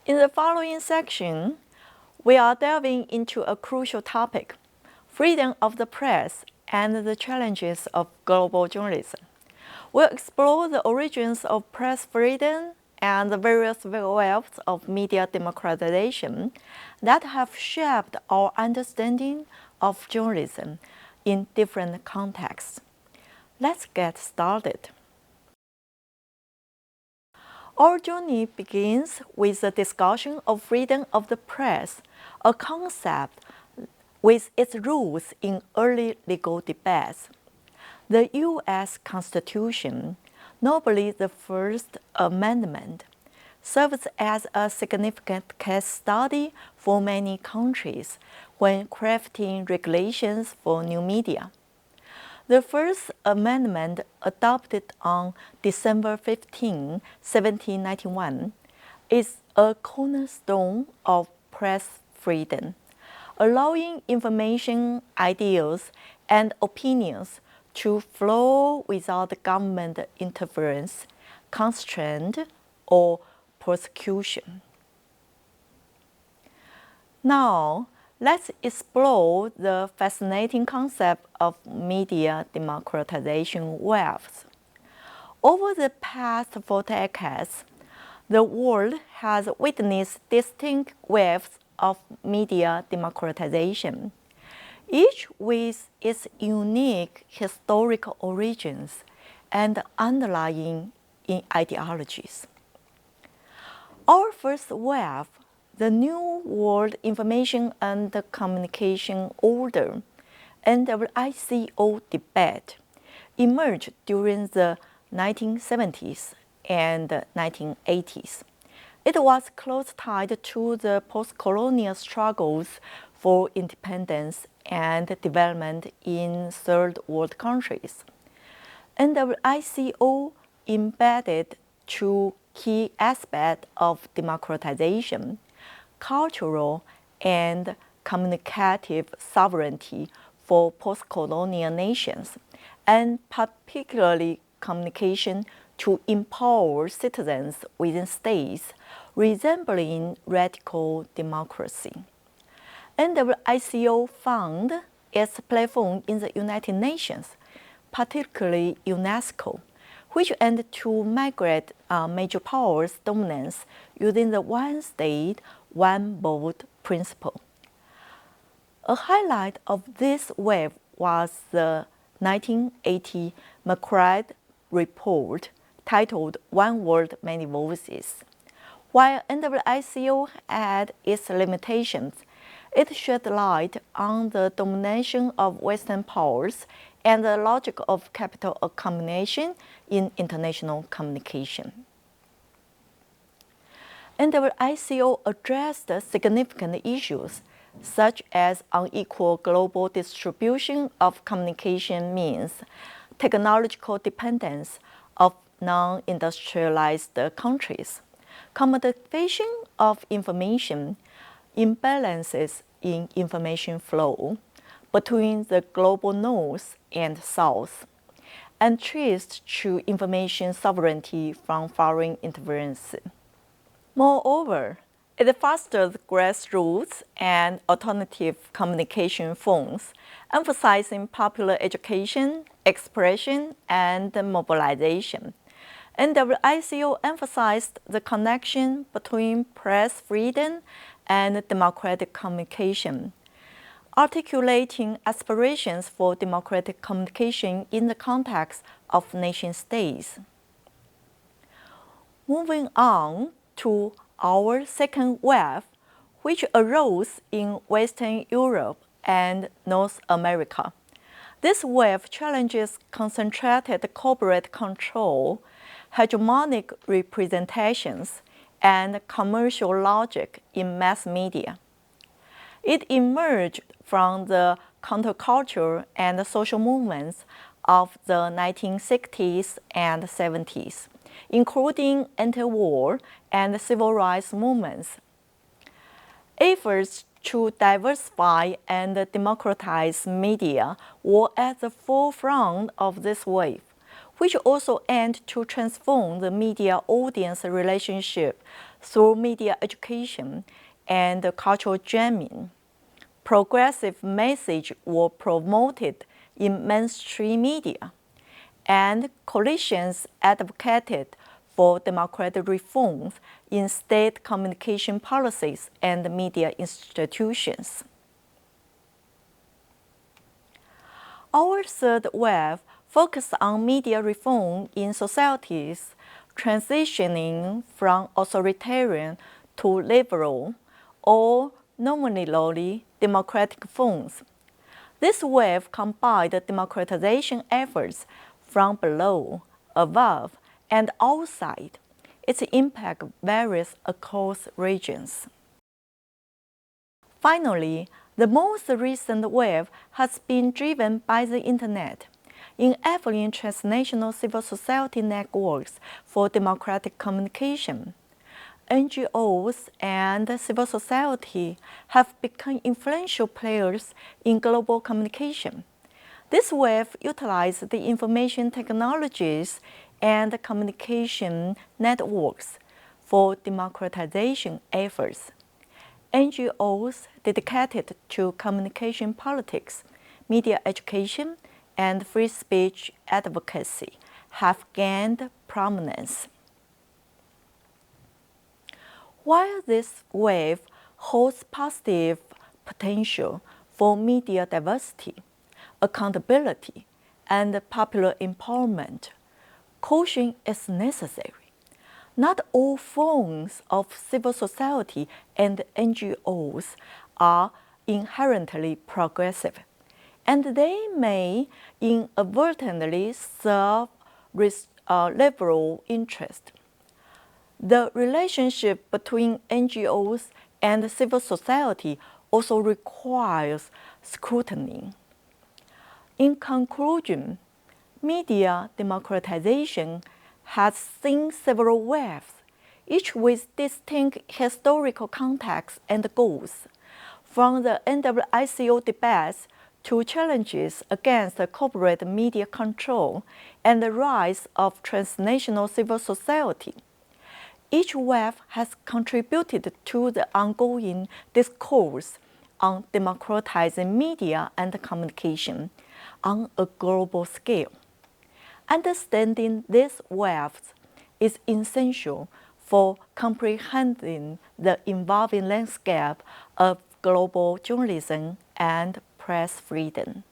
In the following section, we are delving into a crucial topic, freedom of the press and the challenges of global journalism. We'll explore the origins of press freedom and the various waves of media democratization that have shaped our understanding of journalism in different contexts. Let's get started. Our journey begins with a discussion of freedom of the press, a concept with its roots in early legal debates. The U.S. Constitution, notably the First Amendment, serves as a significant case study for many countries when crafting regulations for new media. The First Amendment, adopted on December 15, 1791, is a cornerstone of press freedom, allowing information, ideas, and opinions to flow without government interference, constraint, or persecution. Now, let's explore the fascinating concept of media democratization waves. Over the past 4 decades, the world has witnessed distinct waves of media democratization, each with its unique historical origins and underlying ideologies. Our first wave, the New World Information and Communication Order, NWICO debate, emerged during the 1970s and 1980s. It was closely tied to the post-colonial struggles for independence and development in third world countries. NWICO embedded 2 key aspects of democratization: cultural and communicative sovereignty for post-colonial nations, and particularly communication to empower citizens within states resembling radical democracy. NWICO found its platform in the United Nations, particularly UNESCO, which aimed to migrate major powers' dominance using the one state, one vote principle. A highlight of this wave was the 1980 McBride report titled One World, Many Voices. While NWICO had its limitations, it shed light on the domination of Western powers and the logic of capital accumulation in international communication. NWICO addressed significant issues such as unequal global distribution of communication means, technological dependence of non-industrialized countries, commodification of information, imbalances in information flow between the global north and south, and threats to information sovereignty from foreign interference. Moreover, it fostered grassroots and alternative communication forms, emphasizing popular education, expression, and mobilization. NWICO emphasized the connection between press freedom and democratic communication, articulating aspirations for democratic communication in the context of nation-states. Moving on to our second wave, which arose in Western Europe and North America. This wave challenges concentrated corporate control, hegemonic representations, and commercial logic in mass media. It emerged from the counterculture and social movements of the 1960s and 70s, including anti-war and civil rights movements. Efforts to diversify and democratize media were at the forefront of this wave, which also aimed to transform the media audience relationship through media education and cultural jamming. Progressive messages were promoted in mainstream media, and coalitions advocated for democratic reforms in state communication policies and media institutions. Our third wave focused on media reform in societies transitioning from authoritarian to liberal or nominally democratic forms. This wave combined democratization efforts from below, above, and outside. Its impact varies across regions. Finally, the most recent wave has been driven by the Internet, enabling transnational civil society networks for democratic communication. NGOs and civil society have become influential players in global communication. This wave utilized the information technologies and communication networks for democratization efforts. NGOs dedicated to communication politics, media education, and free speech advocacy have gained prominence. While this wave holds positive potential for media diversity, accountability, and popular empowerment, caution is necessary. Not all forms of civil society and NGOs are inherently progressive, and they may inadvertently serve liberal interests. The relationship between NGOs and civil society also requires scrutiny. In conclusion, media democratization has seen several waves, each with distinct historical contexts and goals. From the NWICO debates to challenges against corporate media control and the rise of transnational civil society, each wave has contributed to the ongoing discourse on democratizing media and communication on a global scale. Understanding these waves is essential for comprehending the evolving landscape of global journalism and press freedom.